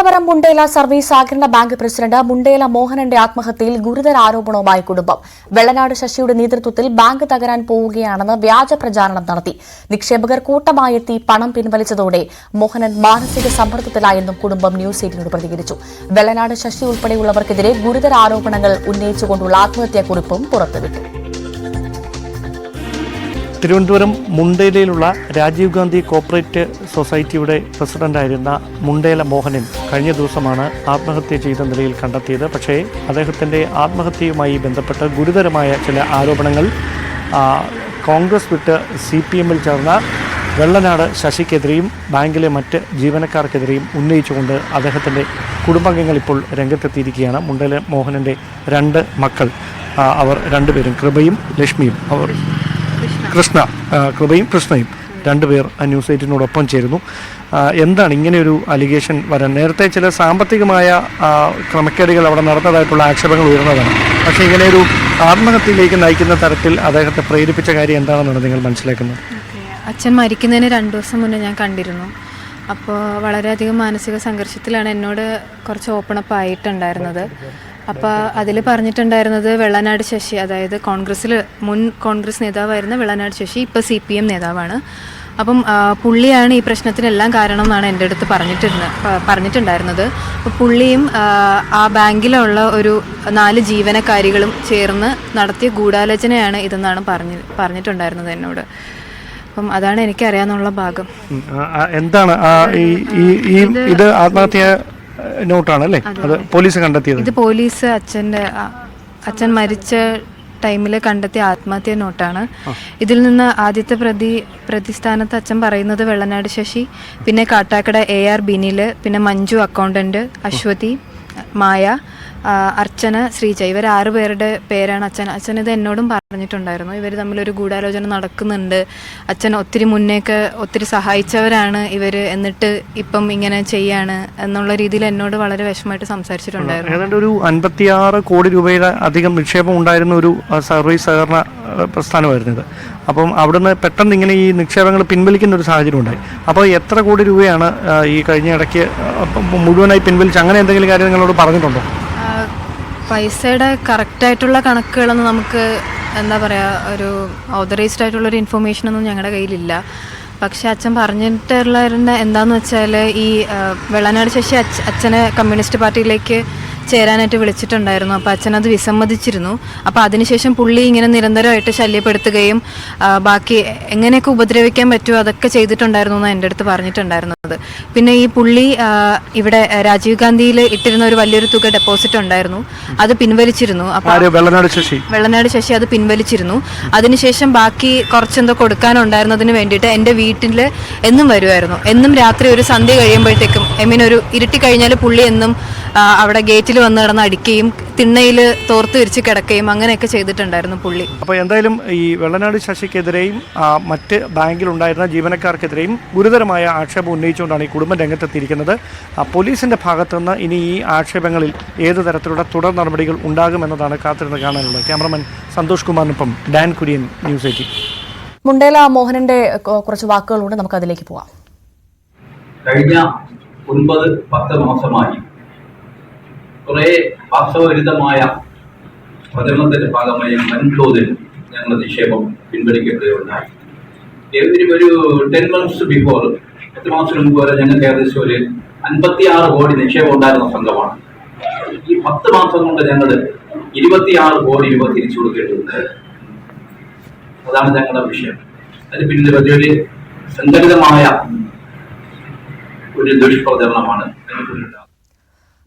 Thiruvananthapuram Mundela service സഹകരണ bank president Mundela മോഹനന്റെ ആത്മഹത്യയിൽ ഗുരുതര ആരോപണവുമായി കുടുംബം. വെള്ളനാട് ശശിയുടെ നേതൃത്വത്തിൽ ബാങ്ക് തകരാൻ പോവുകയാണെന്ന് വ്യാജ പ്രചാരണം നടത്തി. നിക്ഷേപകർ കൂട്ടമായെത്തി പണം പിൻവലിച്ചതോടെ മോഹനൻ മാനസിക സമ്മർദ്ദത്തിലായെന്നും കുടുംബം ന്യൂസ് 18 പ്രതികരിച്ചു. വെള്ളനാട് ശശി ഉൾപ്പെടെയുള്ളവർക്കെതിരെ ഗുരുതര ആരോപണങ്ങൾ ഉന്നയിച്ചുകൊണ്ടുള്ള ആത്മഹത്യാക്കുറിപ്പും പുറത്തുവിട്ടു. തിരുവനന്തപുരം മുണ്ടേലയിലുള്ള രാജീവ് ഗാന്ധി കോപ്പറേറ്റീവ് സൊസൈറ്റിയുടെ പ്രസിഡന്റായിരുന്ന മുണ്ടേല മോഹനൻ കഴിഞ്ഞ ദിവസമാണ് ആത്മഹത്യ ചെയ്ത നിലയിൽ കണ്ടെത്തിയത്. പക്ഷേ അദ്ദേഹത്തിൻ്റെ ആത്മഹത്യയുമായി ബന്ധപ്പെട്ട് ഗുരുതരമായ ചില ആരോപണങ്ങൾ കോൺഗ്രസ് വിട്ട് CPM-ൽ ചേർന്ന വെള്ളനാട് ശശിക്കെതിരെയും ബാങ്കിലെ മറ്റ് ജീവനക്കാർക്കെതിരെയും ഉന്നയിച്ചുകൊണ്ട് അദ്ദേഹത്തിൻ്റെ കുടുംബാംഗങ്ങൾ ഇപ്പോൾ രംഗത്തെത്തിയിരിക്കുകയാണ്. മുണ്ടേല മോഹനൻ്റെ 2 മക്കൾ, അവർ രണ്ടുപേരും കൃപയും ലക്ഷ്മിയും, കൃപയും കൃഷ്ണയും 2 പേർ ന്യൂസ് 18-നോടൊപ്പം ചേരുന്നു. എന്താണ് ഇങ്ങനെയൊരു അലിഗേഷൻ വരാൻ? നേരത്തെ ചില സാമ്പത്തികമായ ക്രമക്കേടുകൾ അവിടെ നടന്നതായിട്ടുള്ള ആക്ഷേപങ്ങൾ ഉയർന്നതാണ്. പക്ഷേ ഇങ്ങനെയൊരു ആത്മഹത്യയിലേക്ക് നയിക്കുന്ന തരത്തിൽ അദ്ദേഹത്തെ പ്രേരിപ്പിച്ച കാര്യം എന്താണെന്നാണ് നിങ്ങൾ മനസ്സിലാക്കുന്നത്? അച്ഛൻ മരിക്കുന്നതിന് 2 ദിവസം മുന്നേ ഞാൻ കണ്ടിരുന്നു. അപ്പോൾ വളരെയധികം മാനസിക സംഘർഷത്തിലാണ് എന്നോട് കുറച്ച് ഓപ്പണപ്പ് ആയിട്ടുണ്ടായിരുന്നത്. അപ്പോൾ അതിൽ പറഞ്ഞിട്ടുണ്ടായിരുന്നത് വെള്ളനാട് ശശി, അതായത് മുൻ കോൺഗ്രസ് നേതാവായിരുന്ന വെള്ളനാട് ശശി ഇപ്പോൾ CPM നേതാവാണ്. അപ്പം പുള്ളിയാണ് ഈ പ്രശ്നത്തിനെല്ലാം കാരണം എന്നാണ് എൻ്റെ അടുത്ത് പറഞ്ഞിട്ടുണ്ടായിരുന്നത്. അപ്പോൾ പുള്ളിയും ആ ബാങ്കിലുള്ള ഒരു 4 ജീവനക്കാരികളും ചേർന്ന് നടത്തിയ ഗൂഢാലോചനയാണ് ഇതെന്നാണ് പറഞ്ഞിട്ടുണ്ടായിരുന്നത് എന്നോട്. അപ്പം അതാണ് എനിക്കറിയാവുന്ന ഭാഗം. എന്താണ് ഇത് ആത്മഹത്യ നോട്ടാണ് അല്ലേ? അത് പോലീസ് കണ്ടെത്തിയത്? ഇത് പോലീസ് അച്ഛൻ മരിച്ച ടൈമിൽ കണ്ടെത്തിയ ആത്മഹത്യ നോട്ടാണ്. ഇതിൽ നിന്ന് ആദ്യത്തെ പ്രതിസ്ഥാനത്ത് അച്ഛൻ പറയുന്നത് വെള്ളനാട് ശശി, പിന്നെ കാട്ടാക്കട AR ബിനിൽ, പിന്നെ മഞ്ജു അക്കൗണ്ടന്റ്, അശ്വതി, മായ, അർച്ചന, ശ്രീജ, ഇവർ 6 പേരുടെ പേരാണ് അച്ഛൻ ഇത് എന്നോടും പറഞ്ഞിട്ടുണ്ടായിരുന്നു. ഇവർ തമ്മിലൊരു ഗൂഢാലോചന നടക്കുന്നുണ്ട്, അച്ഛൻ ഒത്തിരി മുന്നേക്ക് ഒത്തിരി സഹായിച്ചവരാണ് ഇവർ, എന്നിട്ട് ഇപ്പം ഇങ്ങനെ ചെയ്യാണ് എന്നുള്ള രീതിയിൽ എന്നോട് വളരെ വിഷമമായിട്ട് സംസാരിച്ചിട്ടുണ്ടായിരുന്നു. ഏതാണ്ട് ഒരു 56 കോടി രൂപയുടെ അധികം നിക്ഷേപം ഉണ്ടായിരുന്ന ഒരു സർവീസ് സഹകരണ പ്രസ്ഥാനമായിരുന്നത്. അപ്പം അവിടുന്ന് പെട്ടെന്ന് ഇങ്ങനെ ഈ നിക്ഷേപങ്ങൾ പിൻവലിക്കുന്ന ഒരു സാഹചര്യം ഉണ്ടായി. അപ്പോൾ എത്ര കോടി രൂപയാണ് ഈ കഴിഞ്ഞ ഇടയ്ക്ക് മുഴുവനായി പിൻവലിച്ച്, അങ്ങനെ എന്തെങ്കിലും കാര്യം നിങ്ങളോട് പറഞ്ഞിട്ടുണ്ടോ? പൈസയുടെ കറക്റ്റായിട്ടുള്ള കണക്കുകളൊന്നും നമുക്ക് എന്താ പറയുക, ഒരു ഓതറൈസ്ഡ് ആയിട്ടുള്ളൊരു ഇൻഫർമേഷനൊന്നും ഞങ്ങളുടെ കയ്യിലില്ല. പക്ഷെ അച്ഛൻ പറഞ്ഞിട്ടുള്ള എന്താണെന്ന് വെച്ചാൽ ഈ വെള്ളനാട് ശശി അച്ഛനെ കമ്മ്യൂണിസ്റ്റ് പാർട്ടിയിലേക്ക് ചേരാനായിട്ട് വിളിച്ചിട്ടുണ്ടായിരുന്നു. അപ്പോൾ അച്ഛനത് വിസമ്മതിച്ചിരുന്നു. അപ്പോൾ അതിനുശേഷം പുള്ളി ഇങ്ങനെ നിരന്തരമായിട്ട് ശല്യപ്പെടുത്തുകയും ബാക്കി എങ്ങനെയൊക്കെ ഉപദ്രവിക്കാൻ പറ്റുമോ അതൊക്കെ ചെയ്തിട്ടുണ്ടായിരുന്നു എന്നാണ് എൻ്റെ അടുത്ത് പറഞ്ഞിട്ടുണ്ടായിരുന്നത്. പിന്നെ ഈ പുള്ളി ഇവിടെ രാജീവ് ഗാന്ധിയിൽ ഇട്ടിരുന്ന ഒരു വലിയൊരു തുക ഡെപ്പോസിറ്റ് ഉണ്ടായിരുന്നു, അത് പിൻവലിച്ചിരുന്നു. അപ്പോൾ വെള്ളനാട് ശശി അത് പിൻവലിച്ചിരുന്നു. അതിനുശേഷം ബാക്കി കുറച്ചെന്തോ കൊടുക്കാനുണ്ടായിരുന്നതിന് വേണ്ടിയിട്ട് എൻ്റെ വീട്ടിൽ എന്നും വരുമായിരുന്നു. എന്നും രാത്രി ഒരു സന്ധ്യ കഴിയുമ്പോഴത്തേക്കും, ഒരു ഇരുട്ടി കഴിഞ്ഞാൽ പുള്ളി എന്നും അവിടെ ഗേറ്റിൽ വന്ന് കിടന്ന് അടിക്കുകയും തിണ്ണയിൽ തോർത്ത് വിരിച്ച് കിടക്കുകയും അങ്ങനെയൊക്കെ ചെയ്തിട്ടുണ്ടായിരുന്നു പുള്ളി. അപ്പോൾ എന്തായാലും ഈ വെള്ളനാട് ശശിക്കെതിരെയും മറ്റ് ബാങ്കിലുണ്ടായിരുന്ന ജീവനക്കാർക്കെതിരെയും ഗുരുതരമായ ആക്ഷേപം ഉന്നയിച്ചുകൊണ്ടാണ് ഈ കുടുംബം രംഗത്തെത്തിയിരിക്കുന്നത്. പോലീസിൻ്റെ ഭാഗത്തുനിന്ന് ഇനി ഈ ആക്ഷേപങ്ങളിൽ ഏത് തരത്തിലുള്ള തുടർ നടപടികൾ ഉണ്ടാകുമെന്നതാണ് കാത്തിരുന്ന് കാണാനുള്ളത്. ക്യാമറമാൻ സന്തോഷ് കുമാറിനൊപ്പം ഡാൻ കുര്യൻ, ന്യൂസ് 18. മുണ്ടേല മോഹനന്റെ കുറച്ച് വാക്കുകളുണ്ട്, നമുക്ക് അതിലേക്ക് പോവാം. കഴിഞ്ഞ 9-10 മാസമായി കുറെ വാസ്തവവിരുദ്ധമായ പ്രചരണത്തിന്റെ ഭാഗമായി വൻതോതിൽ ഞങ്ങളുടെ നിക്ഷേപം പിൻവലിക്കപ്പെടുകയുണ്ടായി. ഒരു 10 months ബിഫോർ, 10 മാസം മുമ്പ് വരെ ഞങ്ങൾക്ക് ഏകദേശം ഒരു 56 കോടി നിക്ഷേപം ഉണ്ടായിരുന്ന സംഘമാണ്. ഈ 10 മാസം കൊണ്ട് ഞങ്ങൾ 26 കോടി രൂപ തിരിച്ചു കൊടുക്കേണ്ടതുണ്ട്. അതാണ് ഞങ്ങളുടെ വിഷയം. അതിന് പിന്നിൽ വലിയൊരു സംഘടിതമായ ഒരു ദുഷ്പ്രചരണമാണ് അതിന്.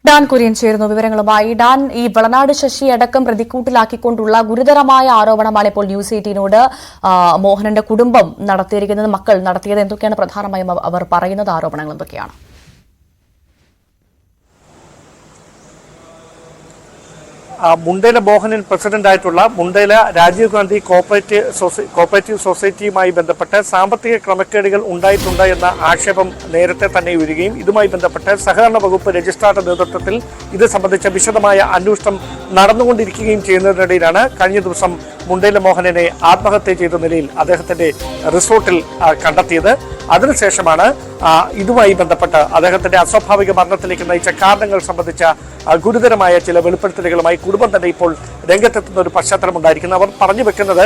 ഡാൻ കുര്യൻ ചേരുന്നു വിവരങ്ങളുമായി. ഡാൻ, ഈ വെള്ളനാട് ശശി അടക്കം പ്രതിക്കൂട്ടിലാക്കിക്കൊണ്ടുള്ള ഗുരുതരമായ ആരോപണമാണ് ഇപ്പോൾ ന്യൂസ് 18നോട് മോഹനന്റെ കുടുംബം നടത്തിയിരിക്കുന്നത്, മക്കൾ നടത്തിയത്. എന്തൊക്കെയാണ് പ്രധാനമായും അവർ പറയുന്നത്? ആരോപണങ്ങൾ എന്തൊക്കെയാണ്? മുണ്ടേല മോഹനൻ പ്രസിഡന്റായിട്ടുള്ള മുണ്ടേല രാജീവ് ഗാന്ധി കോപ്പറേറ്റീവ് സൊസൈറ്റിയുമായി ബന്ധപ്പെട്ട് സാമ്പത്തിക ക്രമക്കേടുകൾ ഉണ്ടായിട്ടുണ്ട് എന്ന ആക്ഷേപം നേരത്തെ തന്നെ ഉയരുകയും ഇതുമായി ബന്ധപ്പെട്ട് സഹകരണ വകുപ്പ് രജിസ്ട്രാറുടെ നേതൃത്വത്തിൽ ഇത് സംബന്ധിച്ച വിശദമായ അന്വേഷണം നടന്നുകൊണ്ടിരിക്കുകയും ചെയ്യുന്നതിനിടയിലാണ് കഴിഞ്ഞ ദിവസം മുണ്ടേല മോഹനനെ ആത്മഹത്യ ചെയ്ത നിലയിൽ അദ്ദേഹത്തിന്റെ റിസോർട്ടിൽ കണ്ടെത്തിയത്. അതിനുശേഷമാണ് ഇതുമായി ബന്ധപ്പെട്ട് അദ്ദേഹത്തിന്റെ അസ്വാഭാവിക മരണത്തിലേക്ക് നയിച്ച കാരണങ്ങൾ സംബന്ധിച്ച ഗുരുതരമായ ചില വെളിപ്പെടുത്തലുകളുമായി കുടുംബം തന്നെ ഇപ്പോൾ രംഗത്തെത്തുന്ന ഒരു പശ്ചാത്തലം ഉണ്ടായിരിക്കുന്നത്. അവർ പറഞ്ഞു വെക്കുന്നത്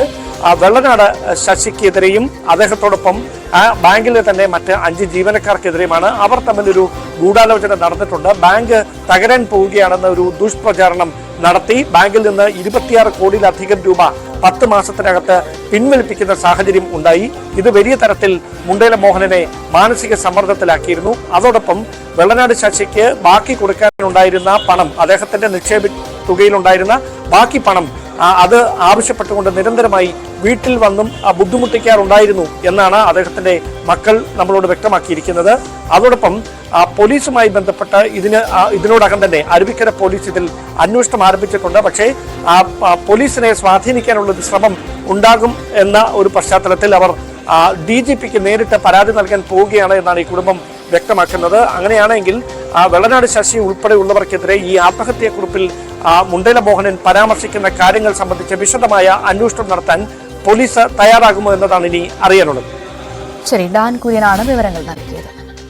വെള്ളനാട് ശശിക്കെതിരെയും അദ്ദേഹത്തോടൊപ്പം ബാങ്കിലെ തന്നെ മറ്റ് 5 ജീവനക്കാർക്കെതിരെയുമാണ്. അവർ തമ്മിലൊരു ഗൂഢാലോചന നടന്നിട്ടുണ്ട്. ബാങ്ക് തകരാൻ പോവുകയാണെന്ന ഒരു ദുഷ്പ്രചാരണം നടത്തി ബാങ്കിൽ നിന്ന് 26 കോടിയിലധികം രൂപ 10 മാസത്തിനകത്ത് പിൻവലിപ്പിക്കുന്ന സാഹചര്യം ഉണ്ടായി. ഇത് വലിയ തരത്തിൽ മുണ്ടേല മോഹനനെ മാനസിക സമ്മർദ്ദത്തിലാക്കിയിരുന്നു. അതോടൊപ്പം വെള്ളനാട് ശശിക്ക് ബാക്കി കൊടുക്കാനുണ്ടായിരുന്ന പണം, അദ്ദേഹത്തിന്റെ നിക്ഷേപ തുകയിലുണ്ടായിരുന്ന ബാക്കി പണം അത് ആവശ്യപ്പെട്ടുകൊണ്ട് നിരന്തരമായി വീട്ടിൽ വന്നും ബുദ്ധിമുട്ടിക്കാറുണ്ടായിരുന്നു എന്നാണ് അദ്ദേഹത്തിന്റെ മക്കൾ നമ്മളോട് വ്യക്തമാക്കിയിരിക്കുന്നത്. അതോടൊപ്പം പോലീസുമായി ബന്ധപ്പെട്ട് ഇതിനോടകം തന്നെ അരുവിക്കര പോലീസ് ഇതിൽ അന്വേഷണം ആരംഭിച്ചിട്ടുണ്ട്. പക്ഷേ പോലീസിനെ സ്വാധീനിക്കാനുള്ള ഒരു ശ്രമം ഉണ്ടാകും എന്ന ഒരു പശ്ചാത്തലത്തിൽ അവർ DGPക്ക് നേരിട്ട് പരാതി നൽകാൻ പോവുകയാണ് എന്നാണ് ഈ കുടുംബം വ്യക്തമാക്കുന്നത്. അങ്ങനെയാണെങ്കിൽ വെള്ളനാട് ശശി ഉൾപ്പെടെയുള്ളവർക്കെതിരെ ഈ ആത്മഹത്യാക്കുറിപ്പിൽ മുണ്ടേല മോഹനൻ പരാമർശിക്കുന്ന കാര്യങ്ങൾ സംബന്ധിച്ച് വിശദമായ അന്വേഷണം നടത്താൻ പോലീസ് തയ്യാറാകുമോ എന്നതാണ് ഇനി അറിയാനുള്ളത്. ശരി, ഡാൻ കുര്യനാണ് വിവരങ്ങൾ നൽകിയത്.